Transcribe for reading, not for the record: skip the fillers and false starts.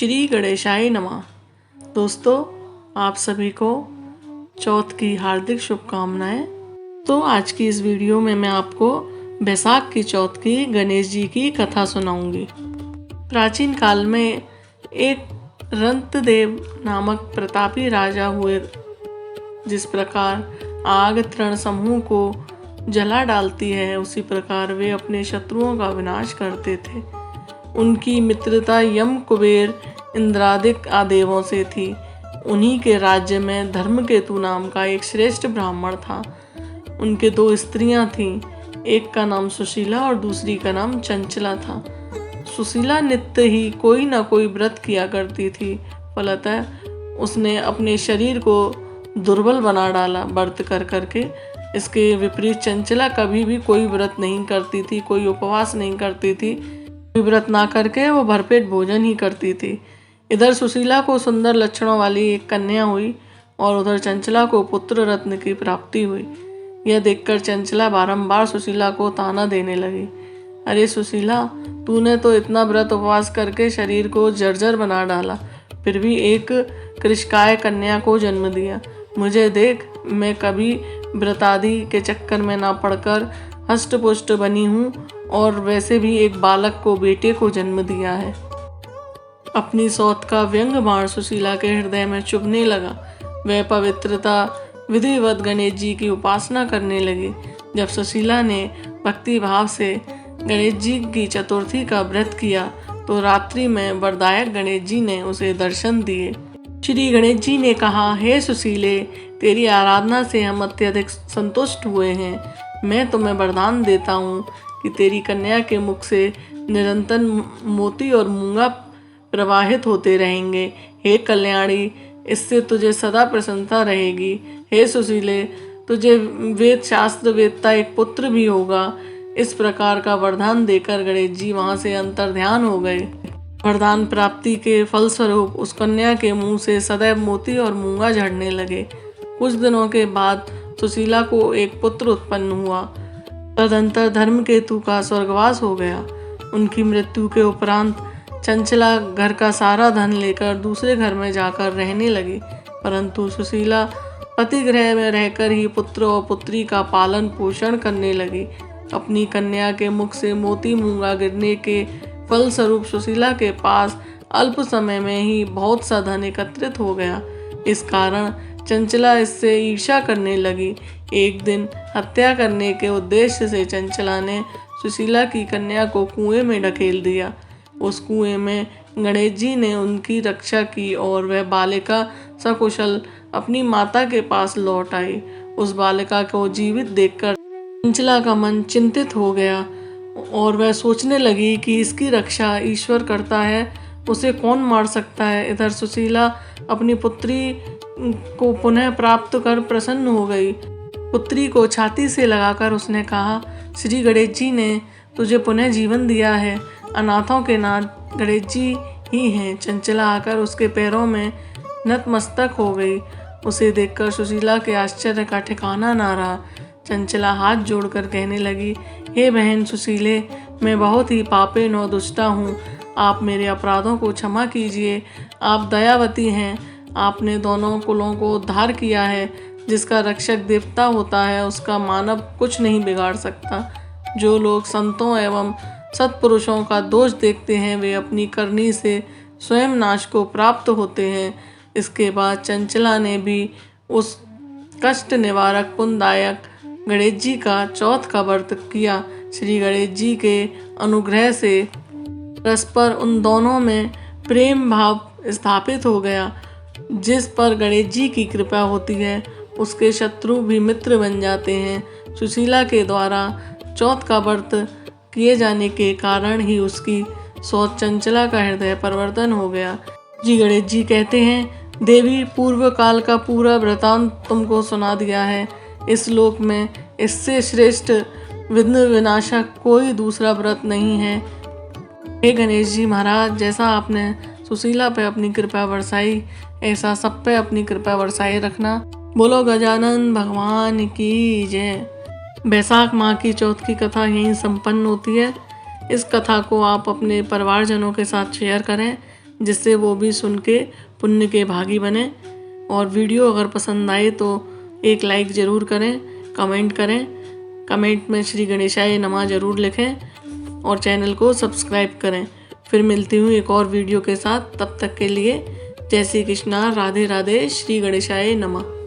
श्री गणेशाय नमः। दोस्तों, आप सभी को चौथ की हार्दिक शुभकामनाएं। तो आज की इस वीडियो में मैं आपको बैसाख की चौथ की गणेश जी की कथा सुनाऊंगी। प्राचीन काल में एक रंतदेव नामक प्रतापी राजा हुए। जिस प्रकार आग तृण समूह को जला डालती है, उसी प्रकार वे अपने शत्रुओं का विनाश करते थे। उनकी मित्रता यम, कुबेर, इंद्रादिक आदेवों से थी। उन्हीं के राज्य में धर्मकेतु नाम का एक श्रेष्ठ ब्राह्मण था। उनके 2 स्त्रियां थीं, एक का नाम सुशीला और दूसरी का नाम चंचला था। सुशीला नित्य ही कोई न कोई व्रत किया करती थी, फलतः उसने अपने शरीर को दुर्बल बना डाला व्रत कर करके। इसके विपरीत चंचला कभी भी कोई व्रत नहीं करती थी, कोई उपवास नहीं करती थी, कोई व्रत ना करके वो भरपेट भोजन ही करती थी। इधर सुशीला को सुंदर लक्षणों वाली एक कन्या हुई और उधर चंचला को पुत्र रत्न की प्राप्ति हुई। यह देखकर चंचला बारंबार सुशीला को ताना देने लगी। अरे सुशीला, तूने तो इतना व्रत उपवास करके शरीर को जर्जर बना डाला, फिर भी एक कृषकाय कन्या को जन्म दिया। मुझे देख, मैं कभी व्रतादि के चक्कर में ना पड़कर हष्ट पुष्ट बनी हूँ और वैसे भी एक बालक को, बेटे को जन्म दिया है। अपनी सौत का व्यंग बाण सुशीला के हृदय में चुभने लगा। वह पवित्रता विधिवत गणेश जी की उपासना करने लगी। जब सुशीला ने भक्ति भाव से गणेश जी की चतुर्थी का व्रत किया तो रात्रि में वरदायक गणेश जी ने उसे दर्शन दिए। श्री गणेश जी ने कहा, हे सुशीले, तेरी आराधना से हम अत्यधिक संतुष्ट हुए हैं। मैं तुम्हें वरदान देता हूँ कि तेरी कन्या के मुख से निरंतर मोती और मूंगा प्रवाहित होते रहेंगे। हे कल्याणी, इससे तुझे सदा प्रसन्नता रहेगी। हे सुशीले, तुझे वेद शास्त्र वेदता एक पुत्र भी होगा। इस प्रकार का वरदान देकर गणेश जी वहां से अंतर्ध्यान हो गए। वरदान प्राप्ति के फलस्वरूप उस कन्या के मुंह से सदैव मोती और मूंगा झड़ने लगे। कुछ दिनों के बाद सुशीला को एक पुत्र उत्पन्न हुआ। तदंतर धर्मकेतु का स्वर्गवास हो गया। उनकी मृत्यु के उपरांत चंचला घर का सारा धन लेकर दूसरे घर में जाकर रहने लगी, परंतु सुशीला पति गृह में रहकर ही पुत्र और पुत्री का पालन पोषण करने लगी। अपनी कन्या के मुख से मोती मूंगा गिरने के फलस्वरूप सुशीला के पास अल्प समय में ही बहुत सा धन एकत्रित हो गया। इस कारण चंचला इससे ईर्ष्या करने लगी। एक दिन हत्या करने के उद्देश्य से चंचला ने सुशीला की कन्या को कुएं में ढकेल दिया। उस कुएं में गणेश जी ने उनकी रक्षा की और वह बालिका सकुशल अपनी माता के पास लौट आई। उस बालिका को जीवित देखकर चंचला का मन चिंतित हो गया और वह सोचने लगी कि इसकी रक्षा ईश्वर करता है, उसे कौन मार सकता है। इधर सुशीला अपनी पुत्री को पुनः प्राप्त कर प्रसन्न हो गई। पुत्री को छाती से लगाकर उसने कहा, श्री गणेश जी ने तुझे पुनः जीवन दिया है। अनाथों के नाथ गणेश जी ही हैं। चंचला आकर उसके पैरों में नतमस्तक हो गई। उसे देखकर सुशीला के आश्चर्य का ठिकाना ना रहा। चंचला हाथ जोड़कर कहने लगी, हे बहन सुशीले, मैं बहुत ही पापेन और दुष्टा हूँ। आप मेरे अपराधों को क्षमा कीजिए। आप दयावती हैं। आपने दोनों कुलों को उद्धार किया है। जिसका रक्षक देवता होता है, उसका मानव कुछ नहीं बिगाड़ सकता। जो लोग संतों एवं सत्पुरुषों का दोष देखते हैं, वे अपनी करनी से स्वयं नाश को प्राप्त होते हैं। इसके बाद चंचला ने भी उस कष्ट निवारक पुण्यदायक गणेश जी का चौथ का व्रत किया। श्री गणेश जी के अनुग्रह से परस्पर उन दोनों में प्रेम भाव स्थापित हो गया। जिस पर गणेश जी की कृपा होती है, उसके शत्रु भी मित्र बन जाते हैं। सुशीला के द्वारा चौथ का व्रत किए जाने के कारण ही उसकी सौत चंचला का हृदय परिवर्तन हो गया। जी गणेश जी कहते हैं, देवी, पूर्व काल का पूरा वृतांत तुमको सुना दिया है। इस लोक में इससे श्रेष्ठ विघ्न विनाशक कोई दूसरा व्रत नहीं है। हे गणेश जी महाराज, जैसा आपने सुशीला पे अपनी कृपा बरसाई, ऐसा सब पे अपनी कृपा बरसाए रखना। बोलो गजानन भगवान की जय। बैसाख माह की चौथ की कथा यहीं संपन्न होती है। इस कथा को आप अपने परिवारजनों के साथ शेयर करें। जिससे वो भी सुन के पुण्य के भागी बने। और वीडियो अगर पसंद आए तो एक लाइक ज़रूर करें, कमेंट करें, कमेंट में श्री गणेशाय नमः ज़रूर लिखें और चैनल को सब्सक्राइब करें। फिर मिलती हूँ एक और वीडियो के साथ, तब तक के लिए जय श्री कृष्णा, राधे राधे, श्री गणेशाय नमः।